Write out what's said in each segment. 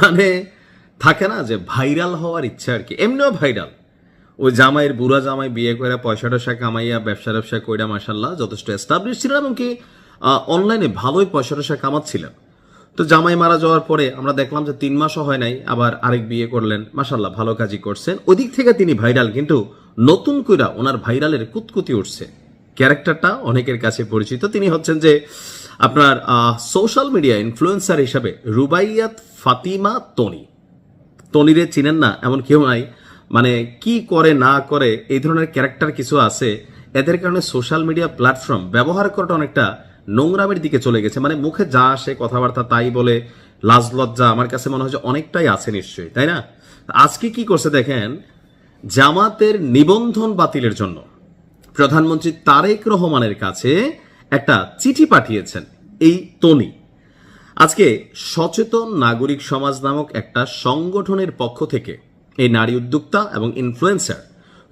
মানে থাকে না যে ভাইরাল হওয়ার ইচ্ছা আর কি, এমনিও ভাইরাল। ওই জামাইয়ের বুড়া জামাই বিয়ে করে পয়সা টয়সা কামাইয়া ব্যবসা কইরা মাসাল্লাহ যথেষ্ট এস্টাবলিশ ছিলেন, এমনকি অনলাইনে ভালোই পয়সা টয়সা কামাচ্ছিলেন। তো জামাই মারা যাওয়ার পরে আমরা দেখলাম যে 3 মাসও হয় নাই আবার আরেক বিয়ে করলেন, মাসাল্লাহ ভালো কাজই করছেন, ওদিক থেকে তিনি ভাইরাল। কিন্তু নতুন কইরা ওনার ভাইরালের কুতকুতি উঠছে, ক্যারেক্টারটা অনেকের কাছে পরিচিত। তিনি হচ্ছেন যে আপনার সোশ্যাল মিডিয়া ইনফ্লুয়েন্সার হিসাবে রুবাইয়াত ফাতিমা তনি। তনিরে চিনেন না এমন কেউ নাই, মানে কি করে না করে এই ধরনের ক্যারেক্টার কিছু আছে, এদের কারণে সোশ্যাল মিডিয়া প্ল্যাটফর্ম ব্যবহার করাটা অনেকটা নোংরামের দিকে চলে গেছে। মানে মুখে যা আসে কথাবার্তা তাই বলে, লাজ লজ্জা আমার কাছে মনে হয় যে অনেকটাই আছে নিশ্চয়ই, তাই না? আজকে কি করছে দেখেন, জামাতের নিবন্ধন বাতিলের জন্য প্রধানমন্ত্রী তারেক রহমানের কাছে একটা চিঠি পাঠিয়েছেন এই তনি। আজকে সচেতন নাগরিক সমাজ নামক একটা সংগঠনের পক্ষ থেকে এই নারী উদ্যোক্তা এবং ইনফ্লুয়েন্সার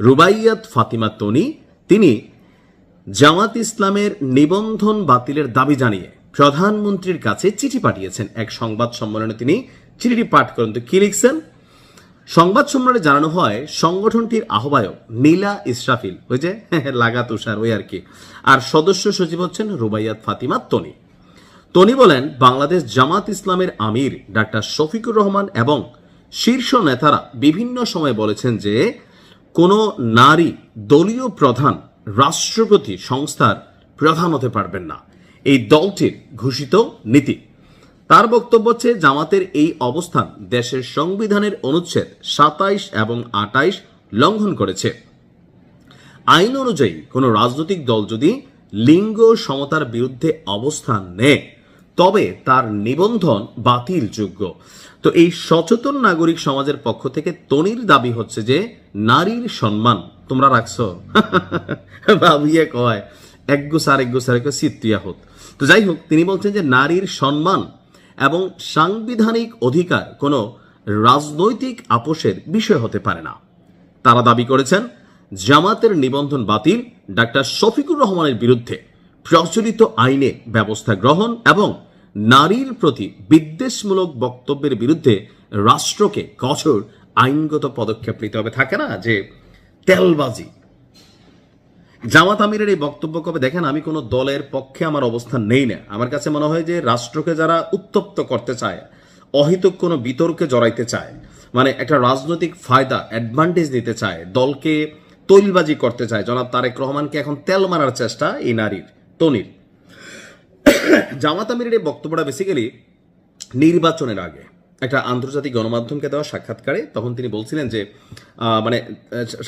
রুবাইয়াত ফাতিমা তনি তিনি জামাত ইসলামের নিবন্ধন বাতিলের দাবি জানিয়ে প্রধানমন্ত্রীর কাছে চিঠি পাঠিয়েছেন। এক সংবাদ সম্মেলনে তিনি চিঠিটি পাঠ করেন। তো কি লিখছেন? সংবাদ সম্মেলনে জানানো হয় সংগঠনটির আহ্বায়ক নীলা ইসরাফিল, ওই যে লাগা তুষার ওই আর কি, আর সদস্য সচিব হচ্ছেন রুবাইয়াত ফাতিমা তনি। তনি বলেন, বাংলাদেশ জামাত ইসলামের আমির ডাক্তার শফিকুর রহমান এবং শীর্ষ নেতারা বিভিন্ন সময় বলেছেন যে কোনো নারী দলীয় প্রধান রাষ্ট্রপতি সংস্থার প্রধান হতে পারবেন না, এই দলটির ঘোষিত নীতি। তার বক্তব্য হচ্ছে জামাতের এই অবস্থান দেশের সংবিধানের অনুচ্ছেদ 27 এবং 28 লঙ্ঘন করেছে। আইন অনুযায়ী কোনো রাজনৈতিক দল যদি লিঙ্গ সমতার বিরুদ্ধে অবস্থান নেয় তবে তার নিবন্ধন বাতিলযোগ্য। তো এই সচেতন নাগরিক সমাজের পক্ষ থেকে তনির দাবি হচ্ছে যে নারীর সম্মান তোমরা রাখছো, ভাবিয়ে কয় এক গোসার সিত্তিয়া হত। তো যাই হোক, তিনি বলছেন যে নারীর সম্মান এবং সাংবিধানিক অধিকার কোনো রাজনৈতিক আপোষের বিষয় হতে পারে না। তারা দাবি করেছেন জামাতের নিবন্ধন বাতিল ডাক্তার শফিকুর রহমানের বিরুদ্ধে প্রচলিত আইনে ব্যবস্থা গ্রহণ এবং নারীর প্রতি বিদ্বেষমূলক বক্তব্যের বিরুদ্ধে রাষ্ট্রকে কঠোর আইনগত পদক্ষেপ নিতে হবে। থাকে না যে তেলবাজি। জামাত আমিরের এই বক্তব্য কবে দেখেন, আমি কোনো দলের পক্ষে আমার অবস্থান নেই না। আমার কাছে মনে হয় যে রাষ্ট্রকে যারা উত্তপ্ত করতে চায়, অহেতুক কোনো বিতর্কে জড়াইতে চায়, মানে একটা রাজনৈতিক ফায়দা অ্যাডভান্টেজ নিতে চায়, দলকে তৈলবাজি করতে চায়, জনাব তারেক রহমানকে এখন তেল মারার চেষ্টা এই নারীর তনির। জামাত আমিরের এই বক্তব্যটা বেসিক্যালি নির্বাচনের আগে একটা আন্তর্জাতিক গণমাধ্যমকে দেওয়া সাক্ষাৎকারে তখন তিনি বলছিলেন যে মানে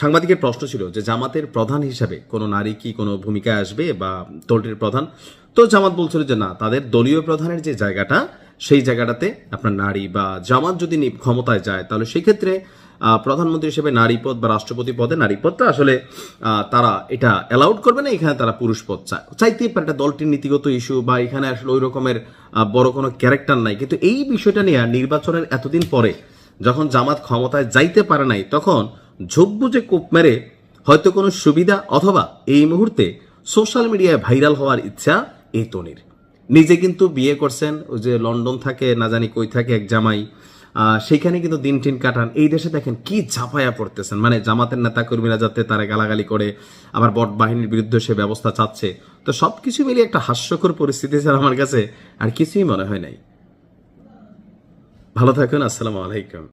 সাংবাদিকের প্রশ্ন ছিল যে জামাতের প্রধান হিসাবে কোনো নারী কি কোনো ভূমিকায় আসবে বা দলটির প্রধান। তো জামাত বলছিল যে না, তাদের দলীয় প্রধানের যে জায়গাটা সেই জায়গাটাতে আপনার নারী বা জামাত যদি ক্ষমতায় যায় তাহলে সেই ক্ষেত্রে প্রধানমন্ত্রী হিসেবে নারী পদ বা রাষ্ট্রপতি পদে নারী পদটা আসলে তারা এটা অ্যালাউড করবে না, এখানে তারা পুরুষ পদ চাইতেই পারে। এটা দলটির নীতিগত ইস্যু বা এখানে আসলে ওই রকমের বড় কোনো ক্যারেক্টার নাই। কিন্তু এই বিষয়টা নিয়ে নির্বাচনের এতদিন পরে যখন জামাত ক্ষমতায় যাইতে পারে নাই, তখন ঝোপ বুঝে কূপ মেরে হয়তো কোনো সুবিধা অথবা এই মুহূর্তে সোশ্যাল মিডিয়ায় ভাইরাল হওয়ার ইচ্ছা এই তনির। নিজে কিন্তু বিয়ে করছেন, ওই যে লন্ডন থাকে না জানি কই থাকে এক জামাই, সেখানে কিন্তু দিন টিন কাটান। এই দেশে দেখেন কি ঝাঁপায়া পড়তেছেন, মানে জামাতের নেতা কর্মীরা যাতে তারা গালাগালি করে, আবার বট বাহিনীর বিরুদ্ধে সে ব্যবস্থা চাচ্ছে। তো সবকিছু মিলিয়ে একটা হাস্যকর পরিস্থিতি স্যার, আমার কাছে আর কিছুই মনে হয় নাই। ভালো থাকুন, আসসালামু আলাইকুম।